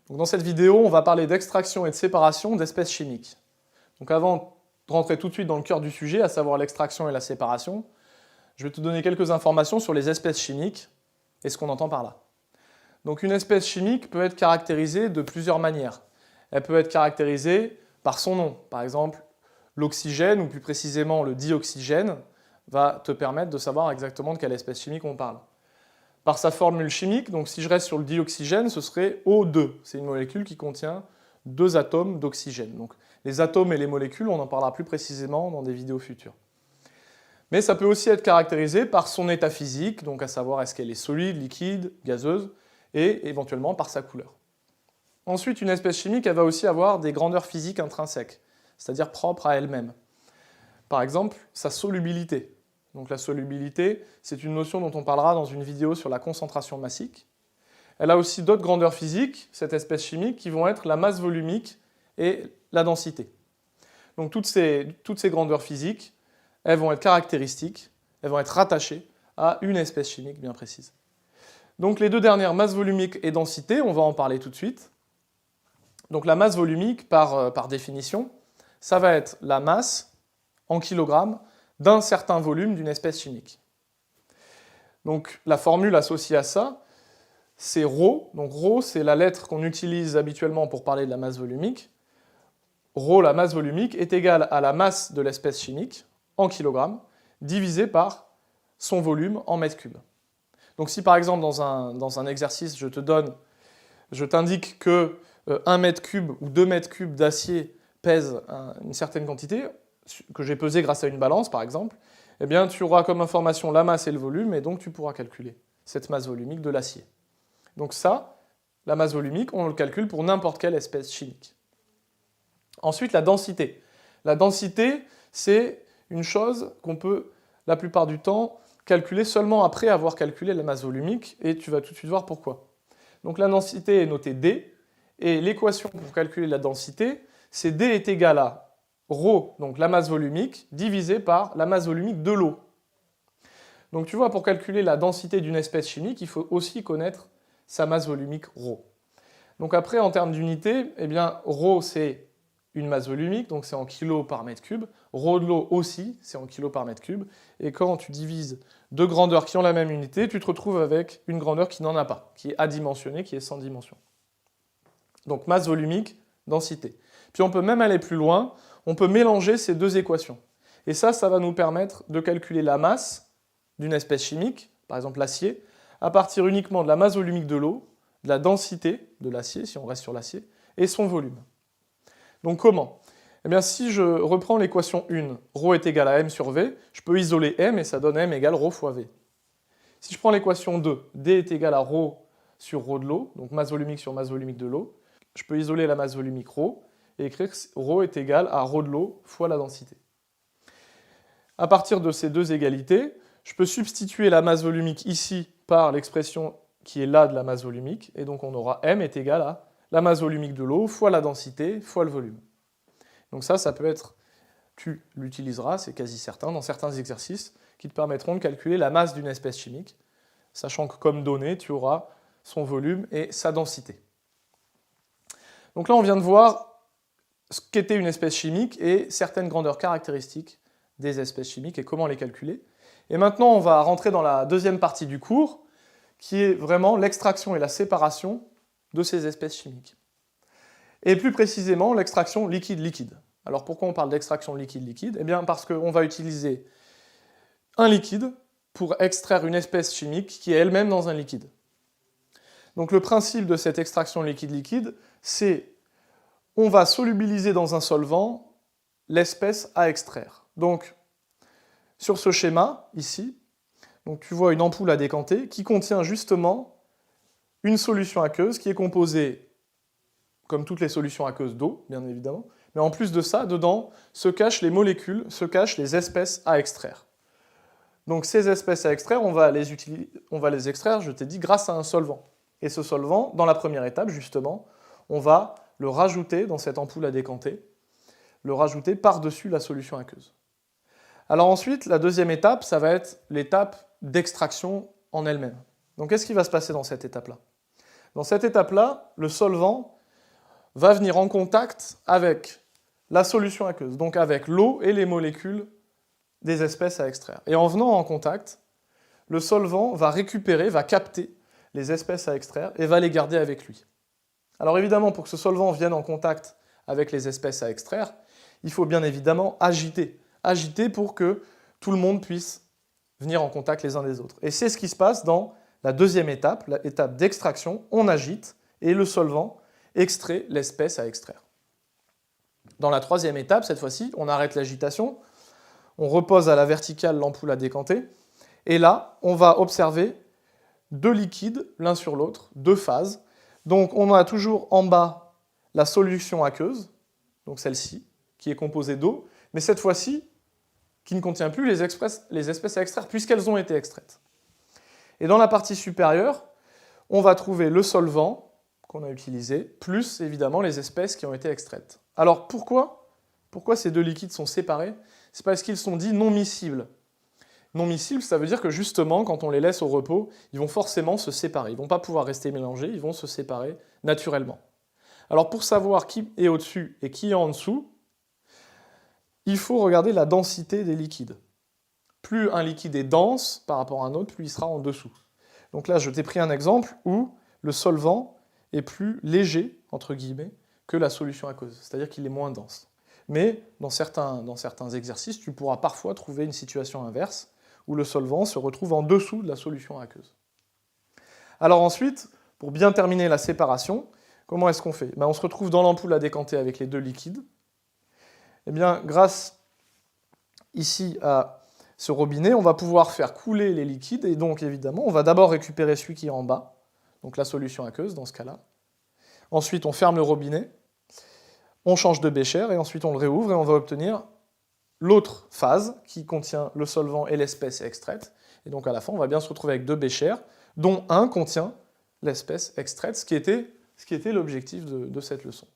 Donc dans cette vidéo, on va parler d'extraction et de séparation d'espèces chimiques. Donc avant de rentrer tout de suite dans le cœur du sujet, à savoir l'extraction et la séparation, je vais te donner quelques informations sur les espèces chimiques et ce qu'on entend par là. Donc une espèce chimique peut être caractérisée de plusieurs manières. Elle peut être caractérisée par son nom. Par exemple, l'oxygène, ou plus précisément le dioxygène, va te permettre de savoir exactement de quelle espèce chimique on parle. Par sa formule chimique, donc si je reste sur le dioxygène, ce serait O2. C'est une molécule qui contient 2 atomes d'oxygène. Donc les atomes et les molécules, on en parlera plus précisément dans des vidéos futures. Mais ça peut aussi être caractérisé par son état physique, donc à savoir est-ce qu'elle est solide, liquide, gazeuse, et éventuellement par sa couleur. Ensuite, une espèce chimique, elle va aussi avoir des grandeurs physiques intrinsèques, c'est-à-dire propres à elle-même. Par exemple, sa solubilité. Donc la solubilité, c'est une notion dont on parlera dans une vidéo sur la concentration massique. Elle a aussi d'autres grandeurs physiques, cette espèce chimique, qui vont être la masse volumique et la densité. Donc toutes ces grandeurs physiques, elles vont être caractéristiques, elles vont être rattachées à une espèce chimique bien précise. Donc les deux dernières, masse volumique et densité, on va en parler tout de suite. Donc la masse volumique, par définition, ça va être la masse en kilogrammes d'un certain volume d'une espèce chimique. Donc la formule associée à ça, c'est ρ. Donc ρ, c'est la lettre qu'on utilise habituellement pour parler de la masse volumique. ρ, la masse volumique, est égale à la masse de l'espèce chimique, en kilogrammes, divisé par son volume en mètres cubes. Donc si par exemple dans un exercice, je t'indique que 1 mètre cube ou 2 mètres cubes d'acier pèsent une certaine quantité, que j'ai pesé grâce à une balance par exemple, eh bien tu auras comme information la masse et le volume, et donc tu pourras calculer cette masse volumique de l'acier. Donc ça, la masse volumique, on le calcule pour n'importe quelle espèce chimique. Ensuite, la densité. La densité, c'est une chose qu'on peut, la plupart du temps, calculer seulement après avoir calculé la masse volumique, et tu vas tout de suite voir pourquoi. Donc la densité est notée D, et l'équation pour calculer la densité, c'est D est égal à ρ, donc la masse volumique, divisé par la masse volumique de l'eau. Donc tu vois, pour calculer la densité d'une espèce chimique, il faut aussi connaître sa masse volumique ρ. Donc après, en termes d'unité, eh bien, ρ c'est une masse volumique, donc c'est en kg par mètre cube. ρ de l'eau aussi, c'est en kg par mètre cube. Et quand tu divises deux grandeurs qui ont la même unité, tu te retrouves avec une grandeur qui n'en a pas, qui est adimensionnée, qui est sans dimension. Donc masse volumique, densité. Puis on peut même aller plus loin, on peut mélanger ces deux équations. Et ça va nous permettre de calculer la masse d'une espèce chimique, par exemple l'acier, à partir uniquement de la masse volumique de l'eau, de la densité de l'acier, si on reste sur l'acier, et son volume. Donc comment? Eh bien si je reprends l'équation 1, ρ est égal à m sur v, je peux isoler m et ça donne m égale ρ fois v. Si je prends l'équation 2, d est égal à ρ sur ρ de l'eau, donc masse volumique sur masse volumique de l'eau, je peux isoler la masse volumique ρ et écrire que ρ est égal à ρ de l'eau fois la densité. À partir de ces deux égalités, je peux substituer la masse volumique ici par l'expression qui est là de la masse volumique, et donc on aura m est égal à la masse volumique de l'eau fois la densité fois le volume. Donc ça peut être, tu l'utiliseras, c'est quasi certain, dans certains exercices qui te permettront de calculer la masse d'une espèce chimique, sachant que comme donnée, tu auras son volume et sa densité. Donc là, on vient de voir ce qu'était une espèce chimique et certaines grandeurs caractéristiques des espèces chimiques et comment les calculer. Et maintenant, on va rentrer dans la deuxième partie du cours, qui est vraiment l'extraction et la séparation de ces espèces chimiques. Et plus précisément, l'extraction liquide-liquide. Alors pourquoi on parle d'extraction liquide-liquide? Eh bien parce qu'on va utiliser un liquide pour extraire une espèce chimique qui est elle-même dans un liquide. Donc le principe de cette extraction liquide-liquide, c'est on va solubiliser dans un solvant l'espèce à extraire. Donc sur ce schéma, ici, donc tu vois une ampoule à décanter qui contient justement une solution aqueuse qui est composée, comme toutes les solutions aqueuses, d'eau, bien évidemment, mais en plus de ça, dedans se cachent les molécules, se cachent les espèces à extraire. Donc ces espèces à extraire, on va les extraire, je t'ai dit, grâce à un solvant. Et ce solvant, dans la première étape, justement, on va le rajouter dans cette ampoule à décanter, le rajouter par-dessus la solution aqueuse. Alors ensuite, la deuxième étape, ça va être l'étape d'extraction en elle-même. Donc qu'est-ce qui va se passer dans cette étape-là? Dans cette étape-là, le solvant va venir en contact avec la solution aqueuse, donc avec l'eau et les molécules des espèces à extraire. Et en venant en contact, le solvant va récupérer, va capter les espèces à extraire et va les garder avec lui. Alors évidemment, pour que ce solvant vienne en contact avec les espèces à extraire, il faut bien évidemment agiter. Agiter pour que tout le monde puisse venir en contact les uns des autres. Et c'est ce qui se passe dans la deuxième étape, l'étape d'extraction. On agite et le solvant extrait l'espèce à extraire. Dans la troisième étape, cette fois-ci, on arrête l'agitation, on repose à la verticale l'ampoule à décanter, et là, on va observer deux liquides, l'un sur l'autre, deux phases. Donc on a toujours en bas la solution aqueuse, donc celle-ci, qui est composée d'eau, mais cette fois-ci, qui ne contient plus les espèces à extraire, puisqu'elles ont été extraites. Et dans la partie supérieure, on va trouver le solvant qu'on a utilisé, plus évidemment les espèces qui ont été extraites. Alors pourquoi ces deux liquides sont séparés? C'est parce qu'ils sont dits non miscibles. Non miscibles, ça veut dire que justement, quand on les laisse au repos, ils vont forcément se séparer. Ils ne vont pas pouvoir rester mélangés, ils vont se séparer naturellement. Alors pour savoir qui est au-dessus et qui est en dessous, il faut regarder la densité des liquides. Plus un liquide est dense par rapport à un autre, plus il sera en dessous. Donc là, je t'ai pris un exemple où le solvant est plus léger, entre guillemets, que la solution aqueuse, c'est-à-dire qu'il est moins dense. Mais dans certains exercices, tu pourras parfois trouver une situation inverse, où le solvant se retrouve en dessous de la solution aqueuse. Alors ensuite, pour bien terminer la séparation, comment est-ce qu'on fait? On se retrouve dans l'ampoule à décanter avec les deux liquides. Eh bien, grâce ici à ce robinet, on va pouvoir faire couler les liquides, et donc évidemment, on va d'abord récupérer celui qui est en bas, donc la solution aqueuse dans ce cas-là. Ensuite, on ferme le robinet, on change de bécher, et ensuite on le réouvre, et on va obtenir l'autre phase qui contient le solvant et l'espèce extraite. Et donc à la fin, on va bien se retrouver avec deux béchers, dont un contient l'espèce extraite, ce qui était l'objectif de cette leçon.